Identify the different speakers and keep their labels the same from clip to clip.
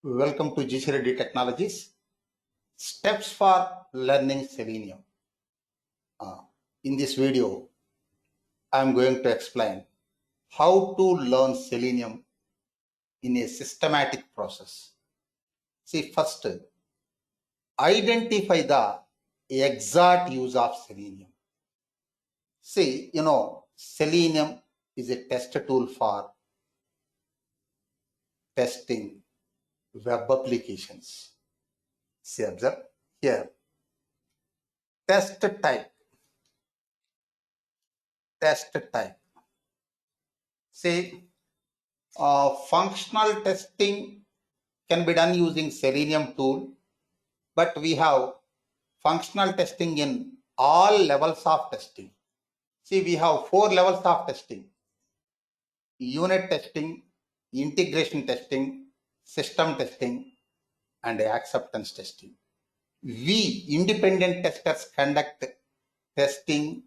Speaker 1: Welcome to GC Reddy Technologies. Steps for learning Selenium. In this video, I am going to explain how to learn Selenium in a systematic process. See, first, identify the exact use of Selenium. See, Selenium is a test tool for testing web applications. See, observe here. Test type. Say, functional testing can be done using Selenium tool, but we have functional testing in all levels of testing. See, we have 4 levels of testing: unit testing, integration testing, system testing, and acceptance testing. We independent testers conduct testing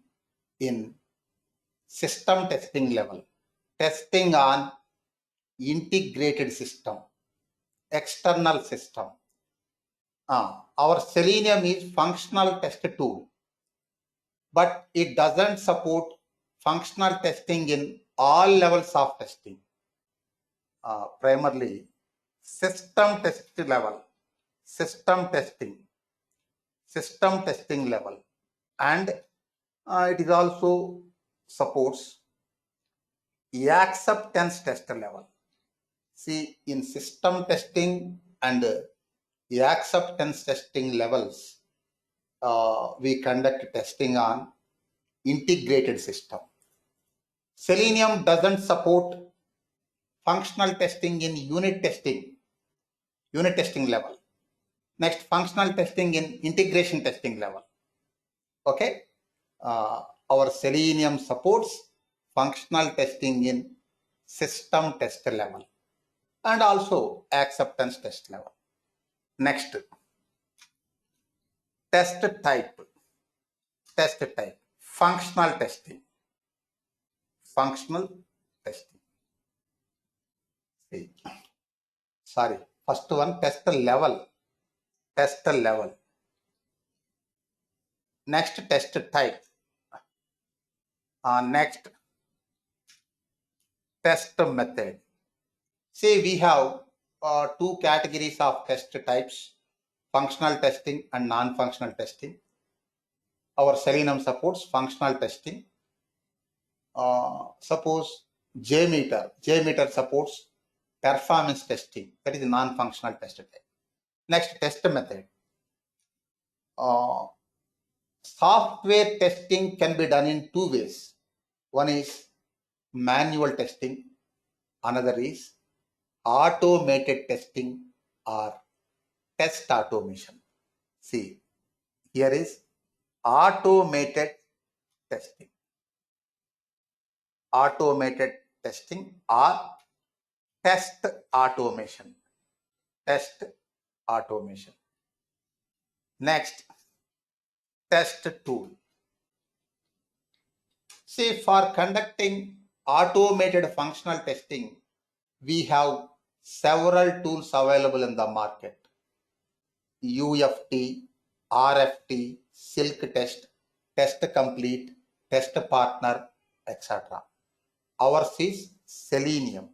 Speaker 1: in system testing level, testing on integrated system, external system. Our Selenium is functional test tool, but it doesn't support functional testing in all levels of testing. Primarily, system testing level, system testing level, and it is also supports acceptance test level. See, in system testing and acceptance testing levels, we conduct testing on integrated system. Selenium doesn't support functional testing in unit testing level. Next, functional testing in integration testing level. Okay, our Selenium supports functional testing in system test level and also acceptance test level. Next, test type, functional testing. Sorry, first one, test level. Next, test type. Next, test method. See, we have 2 categories of test types: functional testing and non-functional testing. Our Selenium supports functional testing. Suppose JMeter supports performance testing. That is a non-functional test type. Next, test method. Software testing can be done in 2 ways. One is manual testing. Another is automated testing or test automation. See, here is automated testing. Automated testing or test automation. Next, test tool. See, for conducting automated functional testing, we have several tools available in the market: UFT, RFT, Silk Test, Test Complete, Test Partner, etc. Ours is Selenium.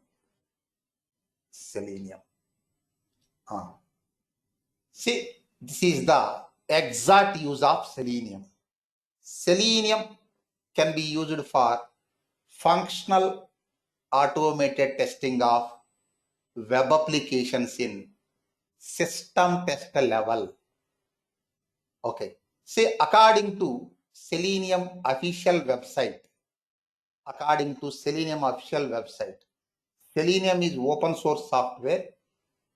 Speaker 1: See, this is the exact use of Selenium. Selenium can be used for functional automated testing of web applications in system test level. Okay. See, according to Selenium official website, Selenium is open source software,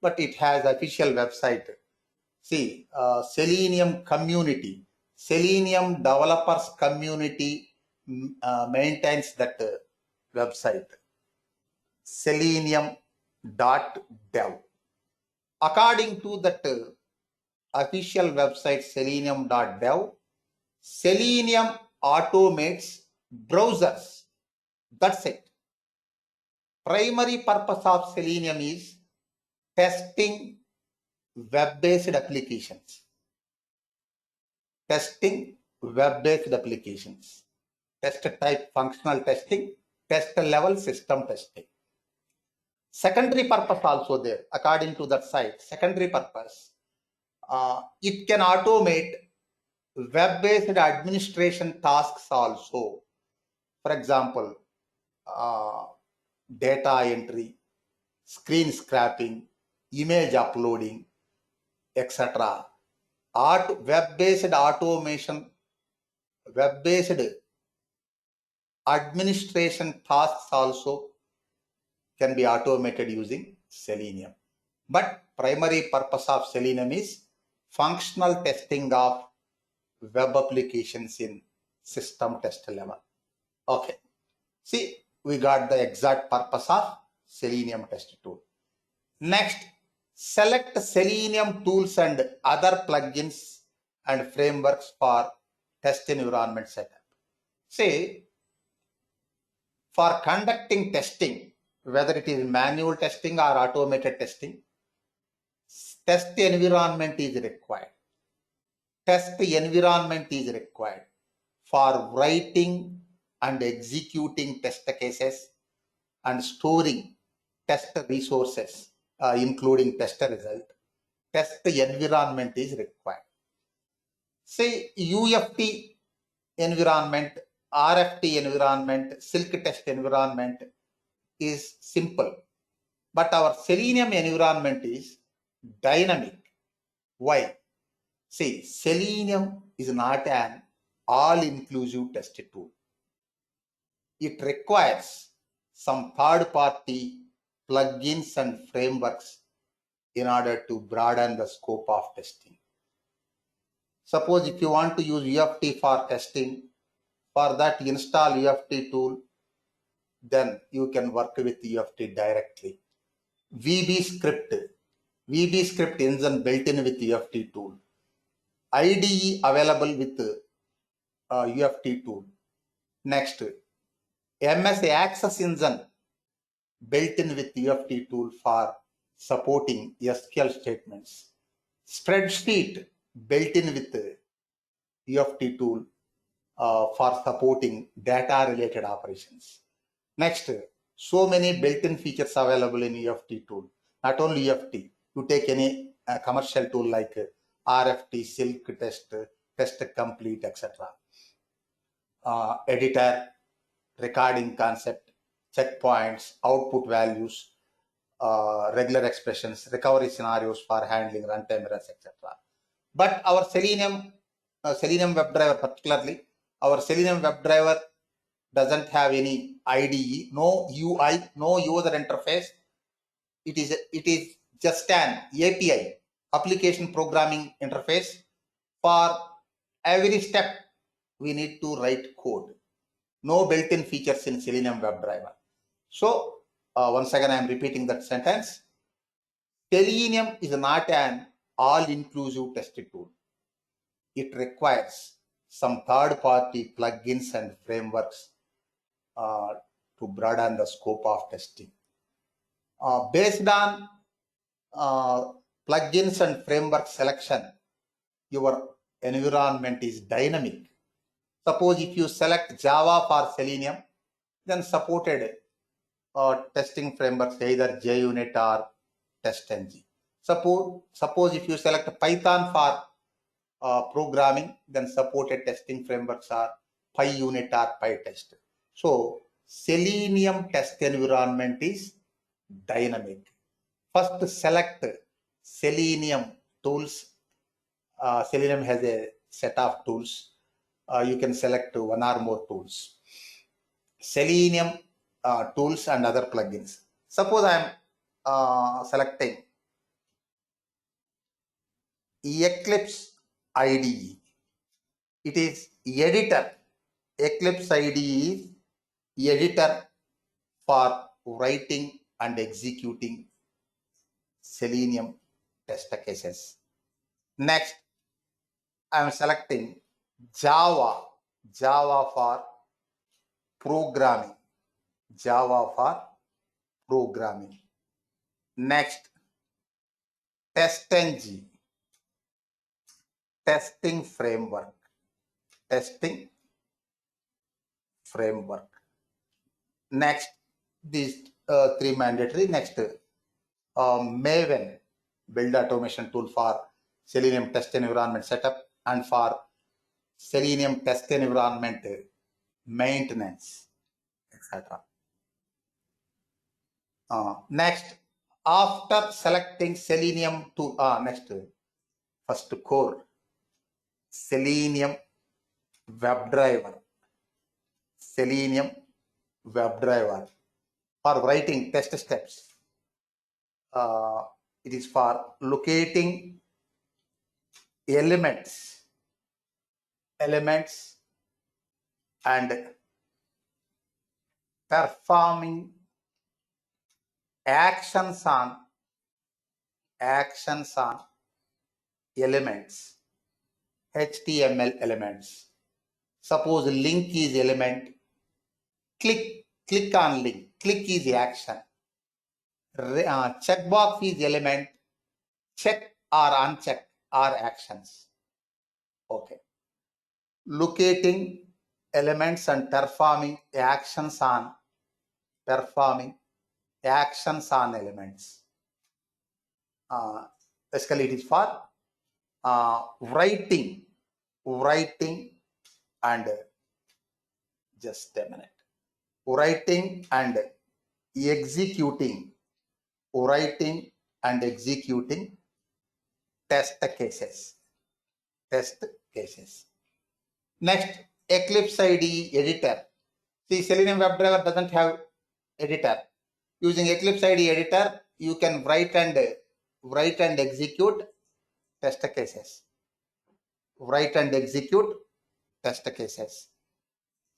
Speaker 1: but it has official website. See, Selenium community, Selenium developers community maintains that website, selenium.dev. According to that official website, selenium.dev, Selenium automates browsers. That's it. Primary purpose of Selenium is testing web-based applications. Testing web-based applications. Test type functional testing, test level system testing. Secondary purpose also there, according to that site. Secondary purpose, it can automate web-based administration tasks also. For example, data entry, screen scraping, image uploading, etc. Web-based automation, web-based administration tasks also can be automated using Selenium. But primary purpose of Selenium is functional testing of web applications in system test level. Okay. See, we got the exact purpose of Selenium test tool. Next, select Selenium tools and other plugins and frameworks for test environment setup. See, for conducting testing, whether it is manual testing or automated testing, test environment is required. Test environment is required for writing and executing test cases and storing test resources, including test result. Test environment is required. Say UFT environment, RFT environment, Silk test environment is simple. But our Selenium environment is dynamic. Why? See, Selenium is not an all-inclusive test tool. It requires some third-party plugins and frameworks in order to broaden the scope of testing. Suppose if you want to use UFT for testing, for that install UFT tool, then you can work with UFT directly. VB script engine built in with UFT tool. IDE available with UFT tool. Next, MS Access engine built in with UFT tool for supporting SQL statements. Spreadsheet built in with UFT tool for supporting data related operations. Next, so many built-in features available in UFT tool. Not only UFT, you take any commercial tool like RFT, Silk test, test complete, etc. Editor, recording concept, checkpoints, output values, regular expressions, recovery scenarios for handling runtime errors, etc. But our Selenium WebDriver particularly, our Selenium WebDriver doesn't have any IDE, no UI, no user interface. It is just an API, application programming interface. For every step, we need to write code. No built-in features in Selenium WebDriver. So, once again, I am repeating that sentence. Selenium is not an all-inclusive test tool. It requires some third-party plugins and frameworks to broaden the scope of testing. Based on plugins and framework selection, your environment is dynamic. Suppose if you select Java for Selenium, then supported testing frameworks either JUnit or TestNG. Suppose if you select Python for programming, then supported testing frameworks are PyUnit or PyTest. So Selenium test environment is dynamic. First select Selenium tools. Selenium has a set of tools. You can select one or more tools. Selenium tools and other plugins. Suppose I am selecting Eclipse IDE. It is editor. Eclipse IDE is editor for writing and executing Selenium test cases. Next, I am selecting Java for programming. Java for programming. Next, TestNG, testing framework, testing framework. Next, these three mandatory. Next, Maven, build automation tool for Selenium test environment setup and for Selenium test environment maintenance, etc. Next, after selecting Selenium tool, next, first core, Selenium WebDriver, Selenium WebDriver for writing test steps. It is for locating elements and performing actions on elements, HTML elements. Suppose link is element, click on link, click is action. Checkbox is element, check or uncheck are actions. Okay. Locating elements and performing actions on elements. Basically, it is for writing and just a minute. Writing and executing test cases. Next, Eclipse IDE editor. See, Selenium WebDriver doesn't have editor. Using Eclipse IDE editor, you can write and execute test cases.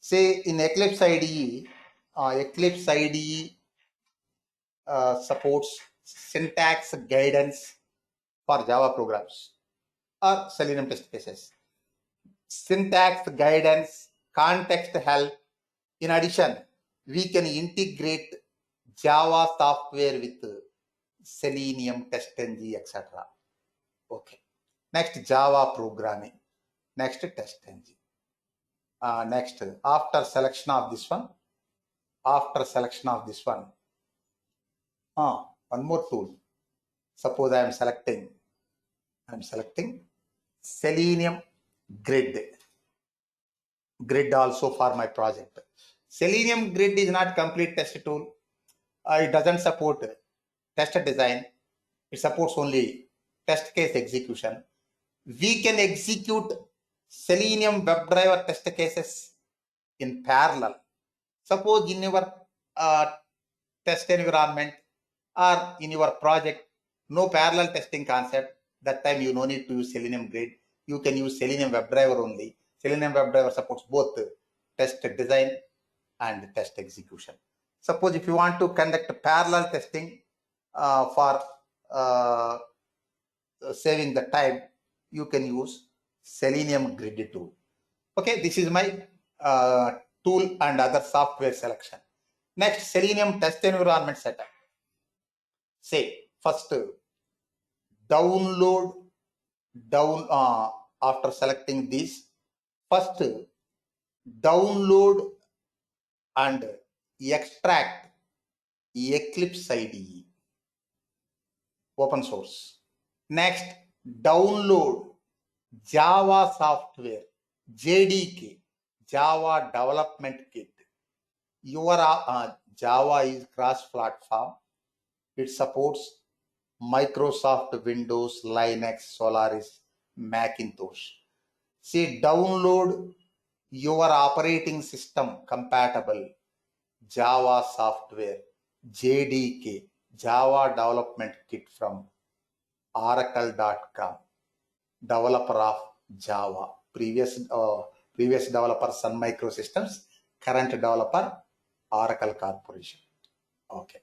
Speaker 1: Say in Eclipse IDE, supports syntax guidance for Java programs or Selenium test cases. Syntax guidance, context help. In addition, we can integrate Java software with Selenium, TestNG, etc. Okay. Next, Java programming. Next, TestNG. Next, after selection of this one, one more tool. Suppose I am selecting Selenium Grid also for my project. Selenium Grid is not complete test tool. It doesn't support test design. It supports only test case execution. We can execute Selenium WebDriver test cases in parallel. Suppose in your test environment or in your project, no parallel testing concept, that time you no need to use Selenium Grid. You can use Selenium WebDriver only. Selenium WebDriver supports both test design and test execution. Suppose if you want to conduct parallel testing for saving the time, you can use Selenium Grid tool. Okay, this is my tool and other software selection. Next, Selenium test environment setup. Say first after selecting this, first download and extract Eclipse IDE, open source. Next, download Java software, JDK, Java Development Kit. Your Java is cross-platform. It supports Microsoft Windows, Linux, Solaris, Macintosh. See, download your operating system compatible Java software, JDK, Java Development Kit from oracle.com. Developer of Java. Previous developer Sun Microsystems, current developer Oracle Corporation. Okay.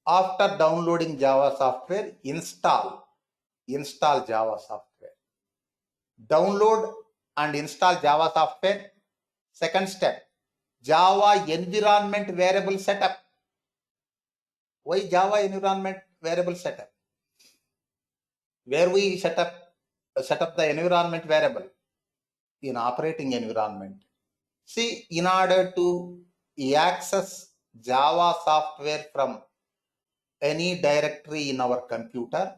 Speaker 1: After downloading Java software, install Java software. Download and install Java software. Second step, Java environment variable setup. Why Java environment variable setup? Where we set up the environment variable in operating environment. See, in order to access Java software from any directory in our computer,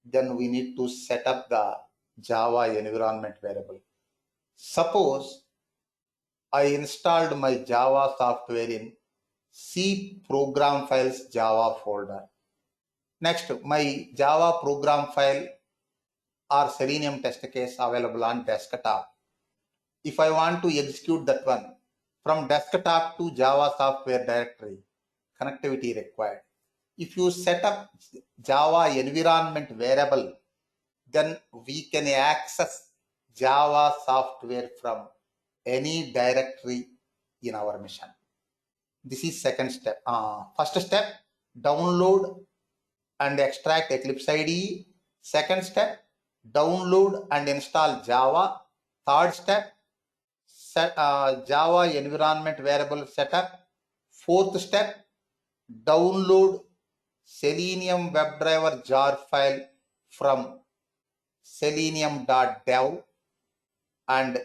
Speaker 1: then we need to set up the Java environment variable. Suppose I installed my Java software in C program files Java folder. Next, my Java program file or Selenium test case available on desktop. If I want to execute that one from desktop to Java software directory, connectivity required. If you set up Java environment variable, then we can access Java software from any directory in our mission. This is second step. First step, download and extract Eclipse IDE. Second step, download and install Java. Third step, Java environment variable setup. Fourth step, download Selenium WebDriver jar file from selenium.dev and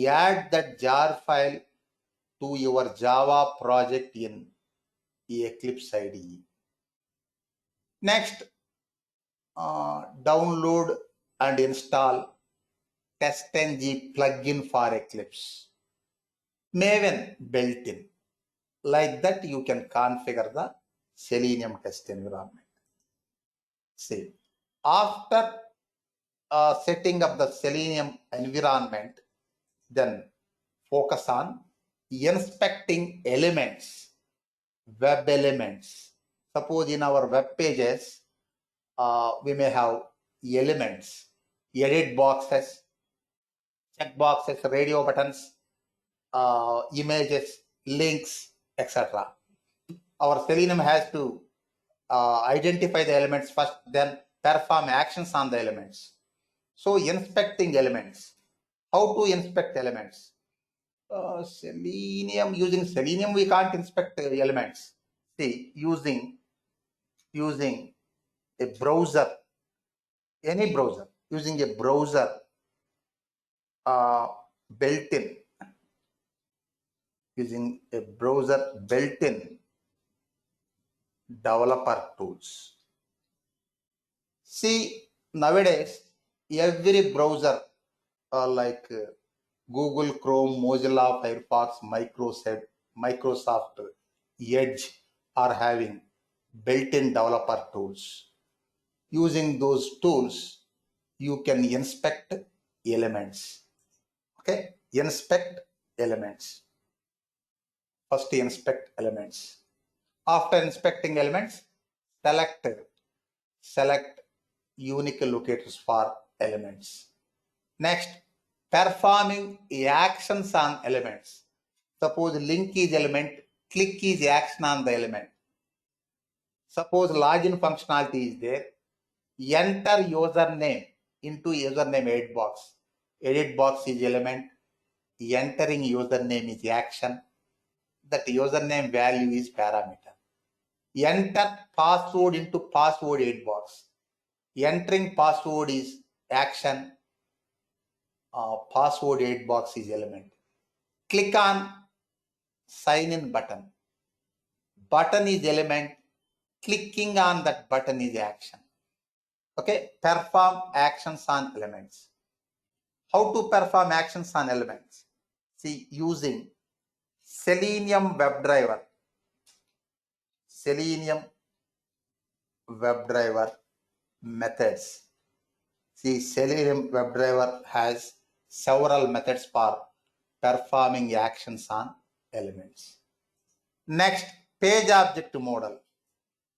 Speaker 1: add that jar file to your Java project in Eclipse IDE. Next, download and install TestNG plugin for Eclipse. Maven built-in. Like that, you can configure the Selenium test environment. See, after setting up the Selenium environment, then focus on inspecting elements, web elements. Suppose in our web pages, we may have elements, edit boxes, check boxes, radio buttons, images, links, etc. Our Selenium has to identify the elements first, then perform actions on the elements. So inspecting elements. How to inspect elements? Using Selenium we can't inspect the elements. See, using a browser, any browser, using a browser built-in, using a browser built-in developer tools. See, nowadays every browser like Google Chrome, Mozilla Firefox, Microsoft Edge are having built-in developer tools. Using those tools, you can inspect elements. Okay, inspect elements. First, inspect elements. After inspecting elements, select unique locators for elements. Next, performing actions on elements. Suppose link is element, click is action on the element. Suppose login functionality is there, enter username into username edit box. Edit box is element, entering username is action. That username value is parameter. Enter password into password edit box. Entering password is action. Password edit box is element. Click on sign in button. Button is element. Clicking on that button is action. Okay, perform actions on elements. How to perform actions on elements? See, using Selenium WebDriver. Selenium WebDriver methods. See, Selenium WebDriver has several methods for performing actions on elements. Next, page object model.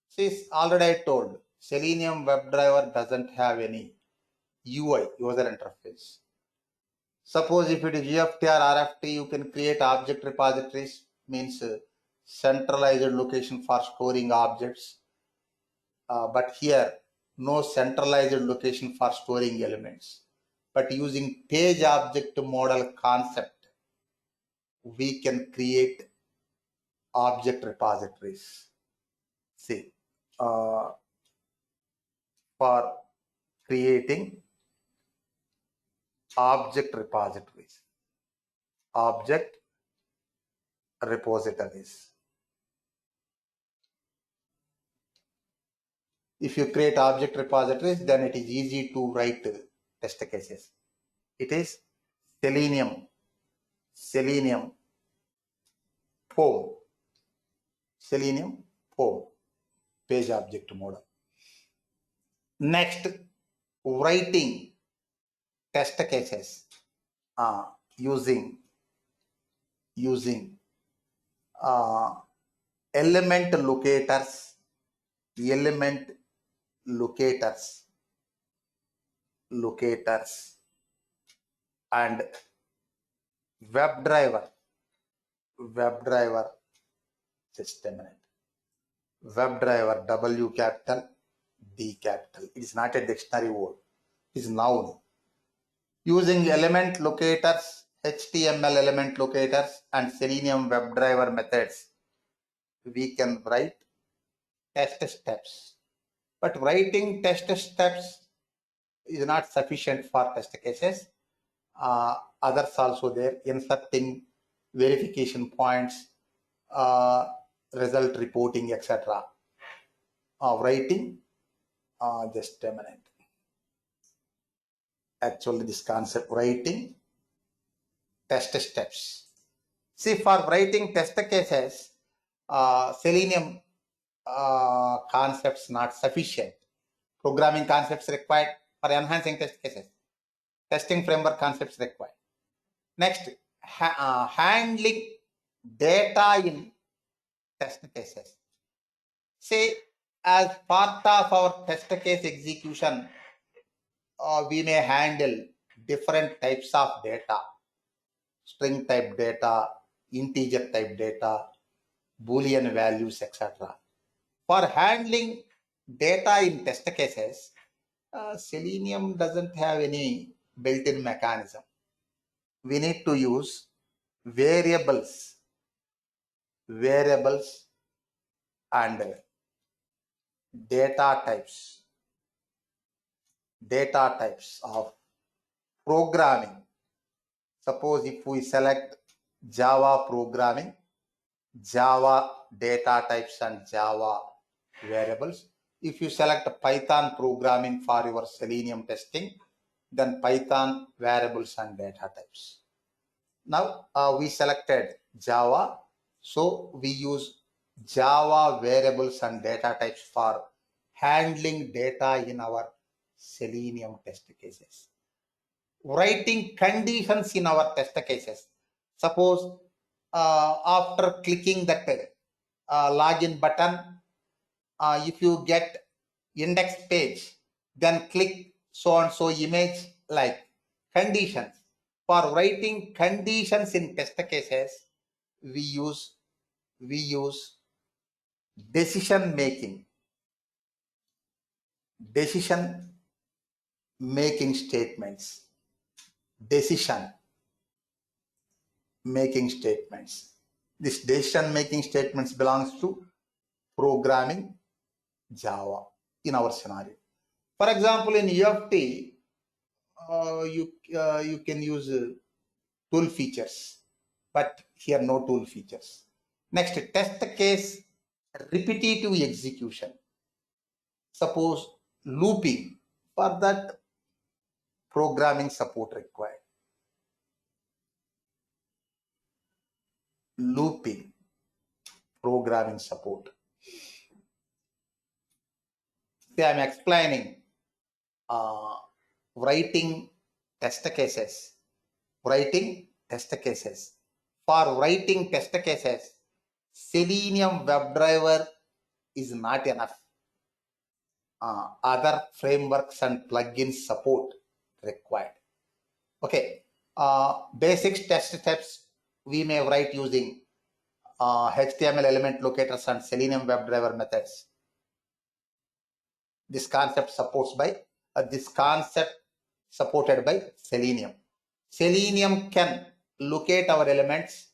Speaker 1: See, already I told, Selenium WebDriver doesn't have any UI, user interface. Suppose if it is UFT or RFT, you can create object repositories, means centralized location for storing objects. But here, no centralized location for storing elements. But using page object model concept, we can create object repositories. See, for creating object repositories. Object repositories. If you create object repositories, then it is easy to write test cases. It is Selenium POM, Selenium POM, page object model. Next, writing test cases using element locators, and WebDriver, just a minute. WebDriver, W capital, D capital. It is not a dictionary word. It is noun. Using element locators, HTML element locators, and Selenium WebDriver methods, we can write test steps. But writing test steps is not sufficient for test cases. Others also there, inserting verification points, result reporting, etc. Writing, just a minute. Actually, this concept, writing test steps. See, for writing test cases, Selenium concepts not sufficient. Programming concepts required for enhancing test cases. Testing framework concepts required. Next, handling data in test cases. See, as part of our test case execution, we may handle different types of data, string type data, integer type data, Boolean values, etc. For handling data in test cases, Selenium doesn't have any built-in mechanism. We need to use variables and data types of programming. Suppose if we select Java programming, Java data types and Java variables. If you select Python programming for your Selenium testing, then Python variables and data types. Now we selected Java, so we use Java variables and data types for handling data in our Selenium test cases. Writing conditions in our test cases. Suppose after clicking that login button, if you get index page, then click so and so image, like conditions. For writing conditions in test cases, we use decision making statements. This decision making statements belongs to programming Java in our scenario. For example, in UFT, you can use tool features, but here no tool features. Next, test case repetitive execution. Suppose looping, for that programming support required. Looping, programming support. See, I'm explaining writing test cases. For writing test cases, Selenium WebDriver is not enough. Other frameworks and plugins support required. Okay, basic test steps we may write using HTML element locators and Selenium WebDriver methods. This concept supported by Selenium. Selenium can locate our elements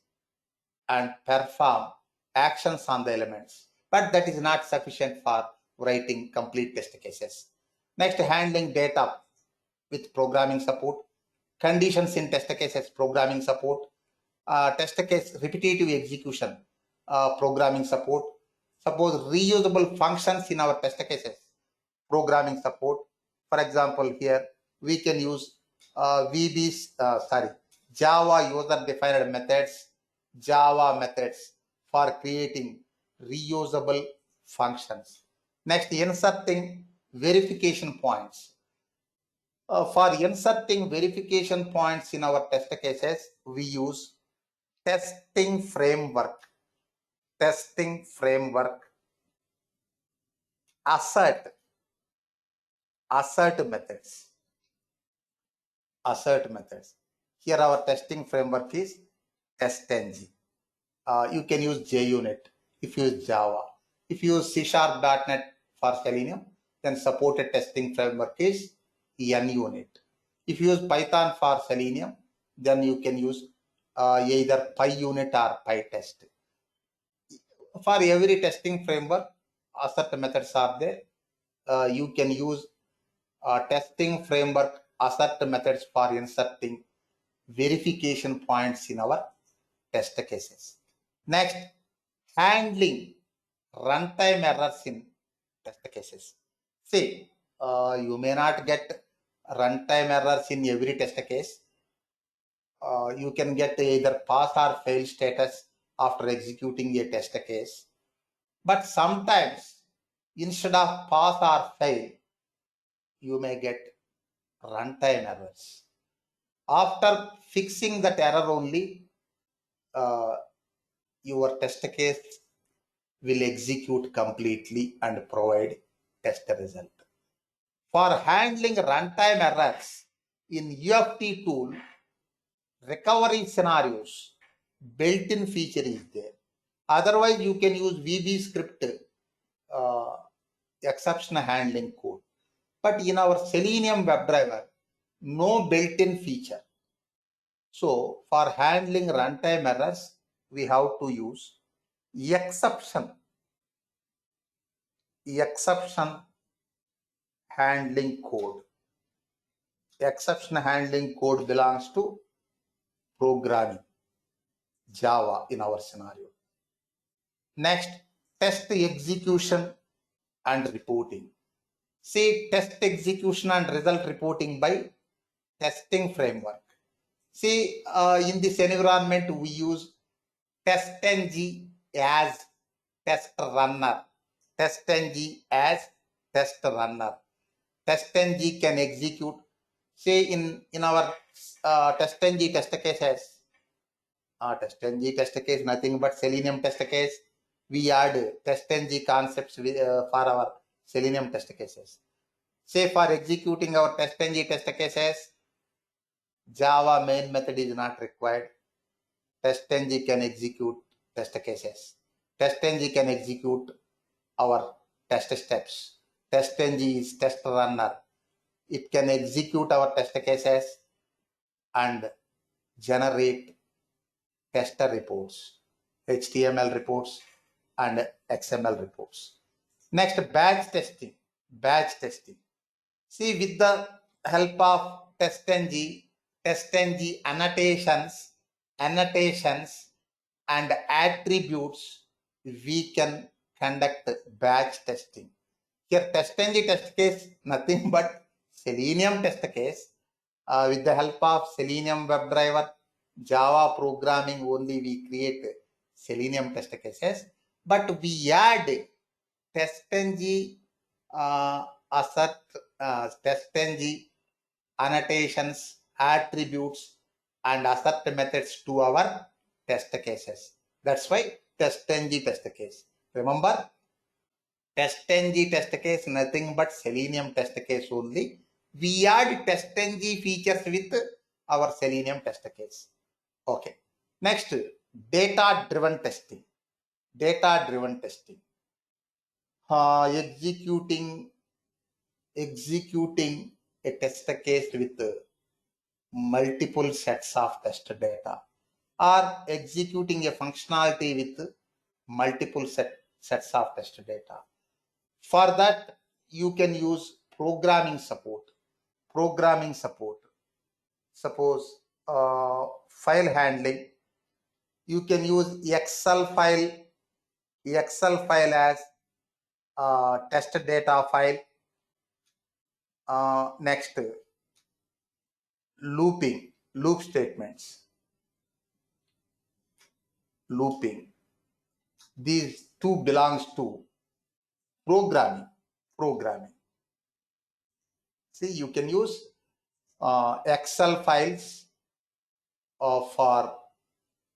Speaker 1: and perform actions on the elements, but that is not sufficient for writing complete test cases. Next, handling data with programming support. Conditions in test cases, programming support. Test case repetitive execution, programming support. Suppose reusable functions in our test cases, programming support. For example, here we can use Java user defined methods, Java methods for creating reusable functions. Next, inserting verification points. For inserting verification points in our test cases, we use testing framework, assert methods, Here our testing framework is TestNG. You can use JUnit if you use Java. If you use C#.NET for Selenium, then supported testing framework is NUnit. If you use Python for Selenium, then you can use either PyUnit or PyTest. For every testing framework, assert methods are there. You can use testing framework assert methods for inserting verification points in our test cases. Next, handling runtime errors in test cases. See, you may not get runtime errors in every test case. You can get either pass or fail status after executing a test case. But sometimes, instead of pass or fail, you may get runtime errors. After fixing that error only, your test case will execute completely and provide test result. For handling runtime errors in UFT tool, recovery scenarios built-in feature is there. Otherwise, you can use VB script exception handling code. But in our Selenium WebDriver, no built-in feature. So for handling runtime errors, we have to use exception handling code. Exception handling code belongs to programming, Java in our scenario. Next, test execution and reporting. See, test execution and result reporting by testing framework. See, in this environment, we use TestNG as test runner. TestNG as test runner. TestNG can execute. Say in our TestNG test cases, TestNG test case nothing but Selenium test case. We add TestNG concepts for our Selenium test cases. Say for executing our TestNG test cases, Java main method is not required. TestNG can execute test cases. TestNG can execute our test steps. TestNG is test runner. It can execute our test cases and generate tester reports, HTML reports and XML reports. Next, batch testing. See, with the help of TestNG annotations and attributes, we can conduct batch testing. Here, TestNG test case, nothing but Selenium test case. With the help of Selenium WebDriver, Java programming only, we create Selenium test cases. But we add TestNG assert, TestNG annotations, attributes, and assert methods to our test cases. That's why TestNG test case. Remember, TestNG test case, nothing but Selenium test case only. We add TestNG features with our Selenium test case. Okay. Next, data-driven testing. Executing a test case with multiple sets of test data, or executing a functionality with multiple sets of test data. For that, you can use programming support. Programming support. Suppose file handling. You can use Excel file as test data file. Next, loop statements. Looping. These two belongs to programming. See, you can use Excel files for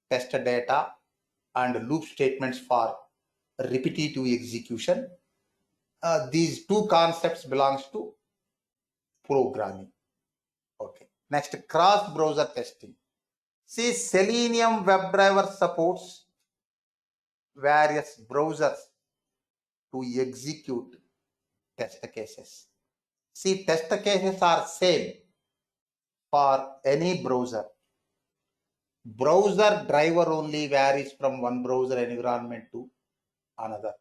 Speaker 1: test data and loop statements for repetitive execution. These two concepts belongs to programming. Okay. Next, cross-browser testing. See, Selenium WebDriver supports various browsers to execute test cases. See, test cases are same for any browser. Browser driver only varies from one browser environment to another.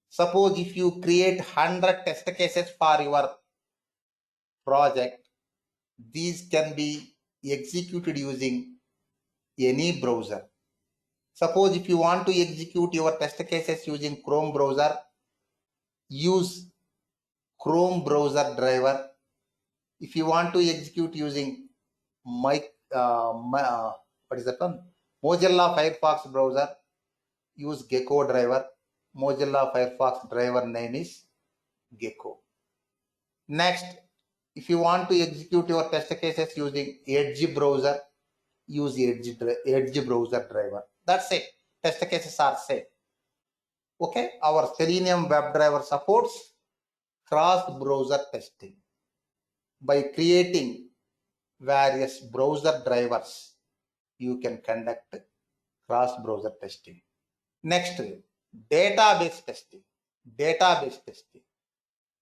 Speaker 1: Suppose if you create 100 test cases for your project, these can be executed using any browser. Suppose if you want to execute your test cases using Chrome browser, use Chrome browser driver. If you want to execute using Mozilla Firefox browser, use Gecko driver. Mozilla Firefox driver name is Gecko. Next, if you want to execute your test cases using Edge browser, use Edge browser driver. That's it. Test cases are same. Okay, our Selenium WebDriver supports cross-browser testing. By creating various browser drivers, you can conduct cross-browser testing. Next, database testing. Database testing.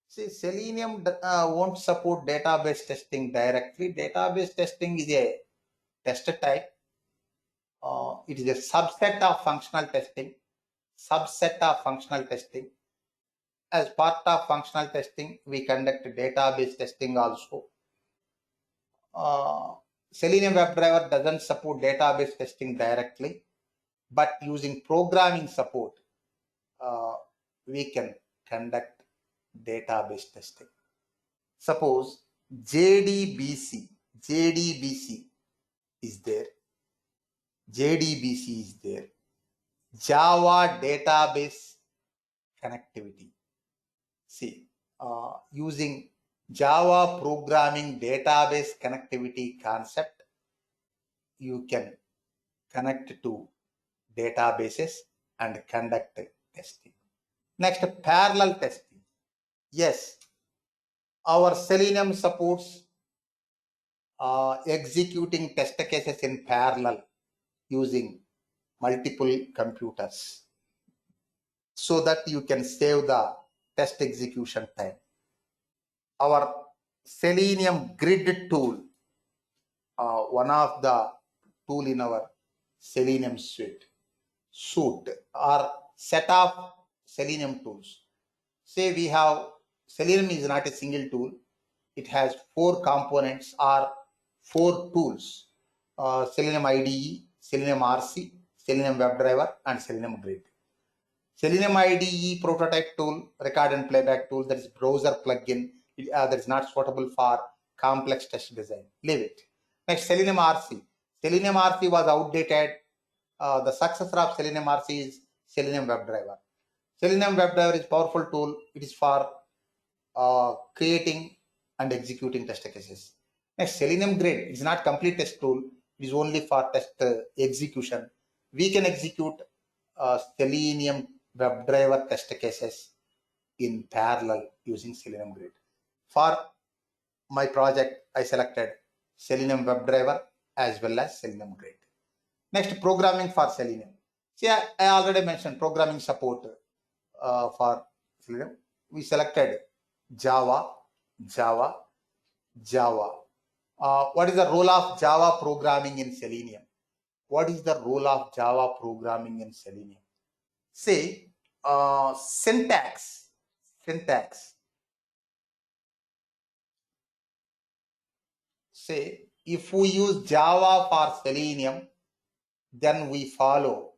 Speaker 1: See, Selenium won't support database testing directly. Database testing is a test type. It is a subset of functional testing. As part of functional testing, we conduct database testing also. Selenium WebDriver doesn't support database testing directly, but using programming support, we can conduct database testing. Suppose JDBC is there. Java database connectivity. See, using Java programming database connectivity concept, you can connect to databases and conduct testing. Next, parallel testing. Yes, our Selenium supports executing test cases in parallel using multiple computers so that you can save the test execution time. Our Selenium Grid tool, one of the tool in our Selenium suite or set of Selenium tools. Say we have Selenium is not a single tool. It has 4 components or 4 tools. Selenium IDE, Selenium RC, Selenium WebDriver, and Selenium Grid. Selenium IDE prototype tool, record and playback tool, that is browser plugin, that is not suitable for complex test design. Leave it. Next, Selenium RC. Selenium RC was outdated. The successor of Selenium RC is Selenium WebDriver. Selenium WebDriver is a powerful tool. It is for creating and executing test cases. Next, Selenium Grid is not complete test tool. It is only for test execution. We can execute Selenium WebDriver test cases in parallel using Selenium Grid. For my project, I selected Selenium WebDriver as well as Selenium Grid. Next, programming for Selenium. See, I already mentioned programming support for Selenium. We selected Java. What is the role of Java programming in Selenium? Say, syntax. say if we use Java for Selenium, then we follow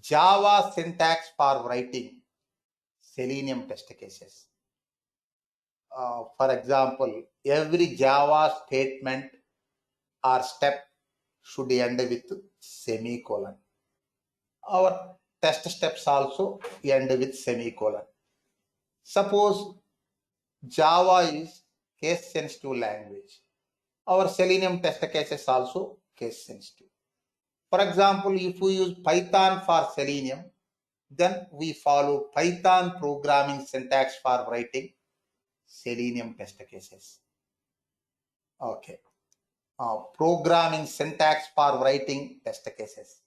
Speaker 1: Java syntax for writing Selenium test cases. For example, every Java statement or step should end with semicolon. Our test steps also end with semicolon. Suppose Java is case sensitive language. Our Selenium test cases also case sensitive. For example, if we use Python for Selenium, then we follow Python programming syntax for writing Selenium test cases. Okay. Programming syntax for writing test cases.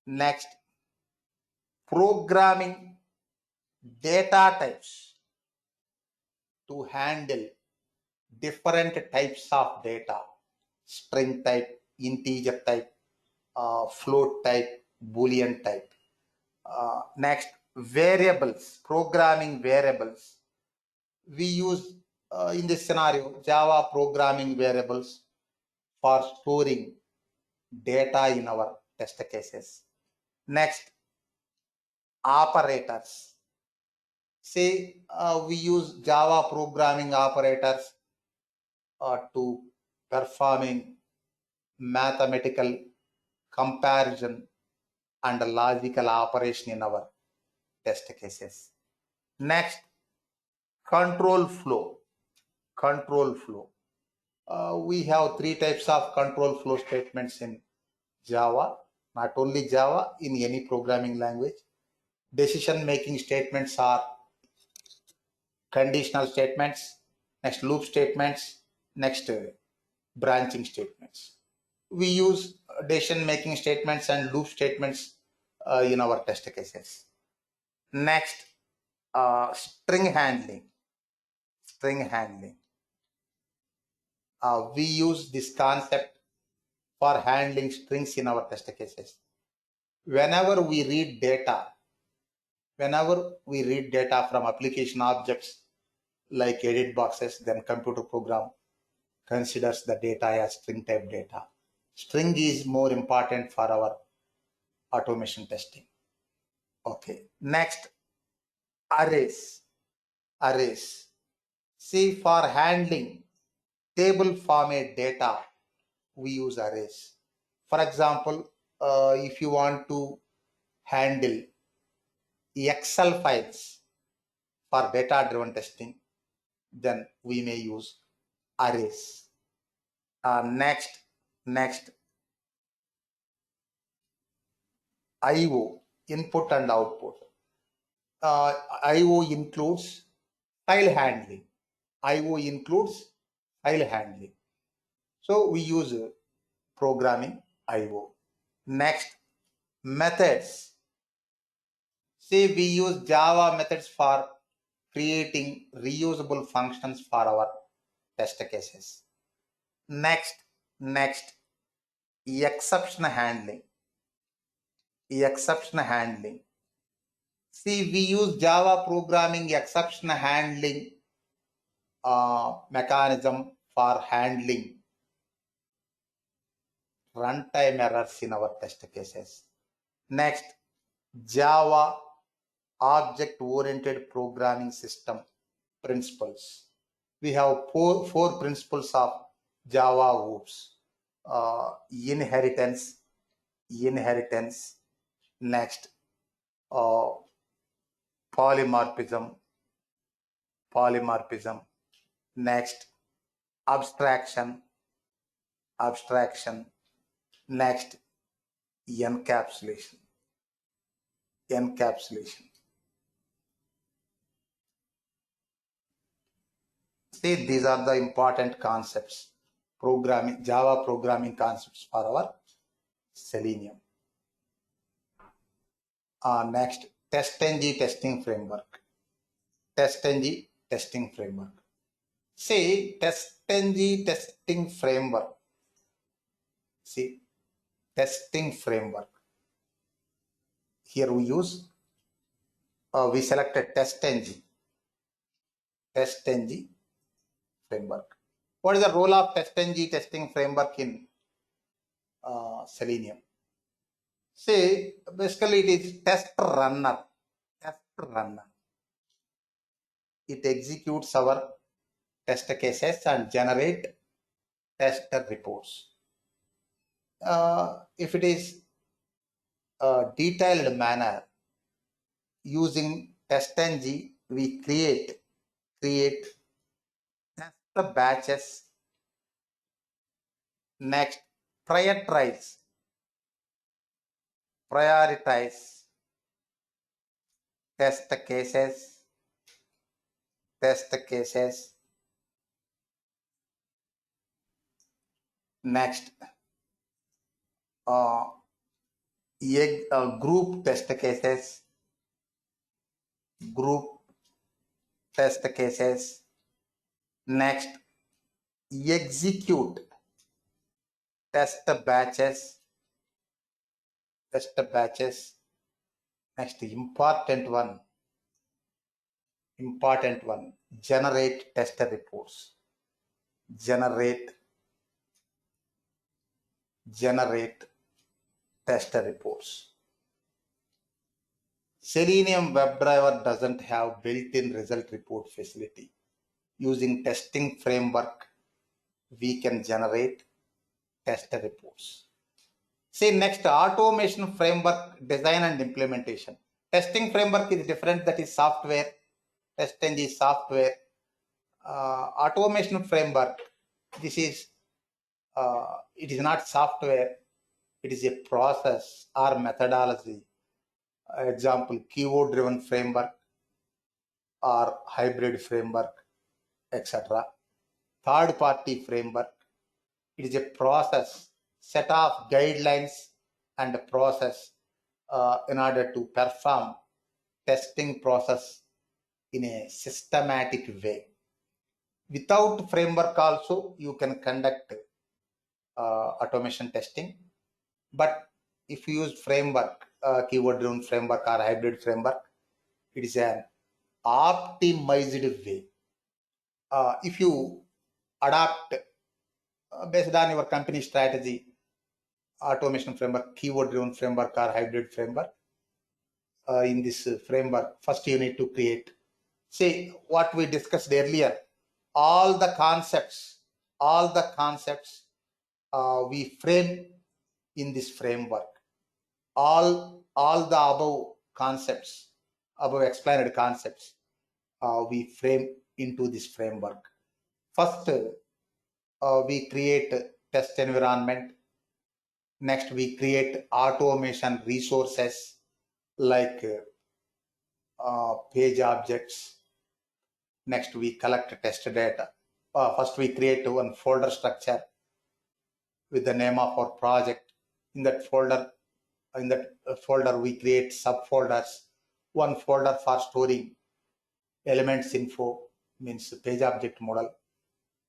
Speaker 1: Next, programming data types to handle different types of data: string type, integer type, float type, boolean type. Next, variables, programming variables. We use in this scenario Java programming variables for storing data in our test cases. Next, operators. Say we use Java programming operators to performing mathematical comparison and logical operation in our test cases. Next, control flow. Control flow. We have three types of control flow statements in Java. Not only Java, in any programming language. Decision making statements are conditional statements, next loop statements, next branching statements. We use decision making statements and loop statements in our test cases. Next, string handling. String handling. We use this concept for handling strings in our test cases. Whenever we read data from application objects like edit boxes, then computer program considers the data as string type data. String is more important for our automation testing. Okay. Next, arrays. Arrays. See, for handling table format data, we use arrays. For example, if you want to handle Excel files for data driven testing, then we may use arrays. Next, IO, input and output. IO includes file handling. IO includes file handling. So we use programming IO. Next, methods. See, we use Java methods for creating reusable functions for our test cases. Next, exception handling. Exception handling. See, we use Java programming exception handling mechanism for handling runtime errors in our test cases. Next, Java object-oriented programming system principles. We have four principles of Java OOPS. Inheritance. Next, polymorphism. Next, abstraction. Next, encapsulation. See, these are the important concepts, Java programming concepts for our Selenium. Next, TestNG testing framework. See, TestNG testing framework. See, testing framework. Here we use, we selected TestNG framework. What is the role of TestNG testing framework in Selenium? See, basically it is test runner. Test runner. It executes our test cases and generate test reports. If it is a detailed manner, using TestNG, we create test batches. Next, prioritize test cases. Next, group test cases. Next, execute test batches. Next, important one, generate test reports. Generate test reports. Selenium WebDriver doesn't have built-in result report facility. Using testing framework, we can generate test reports. See, next, automation framework design and implementation. Testing framework is different, that is software. TestNG is software. Automation framework, this is it is not software, it is a process or methodology. Example, keyword driven framework or hybrid framework, etc. Third party framework, it is a process, set of guidelines and a process in order to perform testing process in a systematic way. Without framework also you can conduct automation testing, but if you use framework, keyword driven framework or hybrid framework, it is an optimized way. If you adapt based on your company strategy, automation framework, keyword driven framework or hybrid framework, in this framework, first you need to create, say what we discussed earlier, all the concepts we frame in this framework. All the above explained concepts, we frame into this framework. First, we create test environment. Next, we create automation resources like page objects. Next, we collect test data. First, we create one folder structure with the name of our project. In that folder, we create subfolders. One folder for storing elements info, means page object model.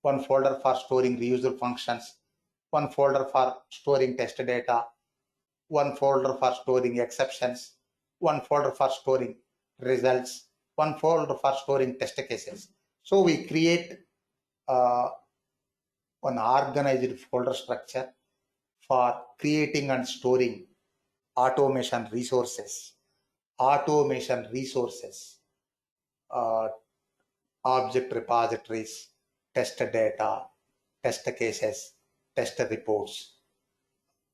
Speaker 1: One folder for storing reusable functions. One folder for storing test data. One folder for storing exceptions. One folder for storing results. One folder for storing test cases. So we create one organized folder structure for creating and storing automation resources, object repositories, test data, test cases, test reports,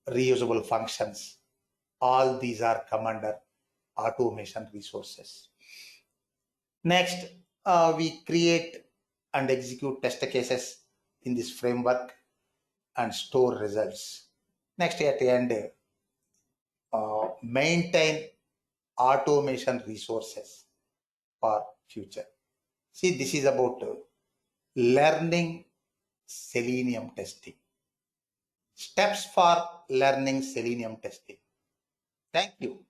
Speaker 1: reusable functions. All these are come under automation resources. Next, we create and execute test cases in this framework and store results. Next, at the end, maintain automation resources for future. See, this is about learning Selenium testing. Steps for learning Selenium testing. Thank you.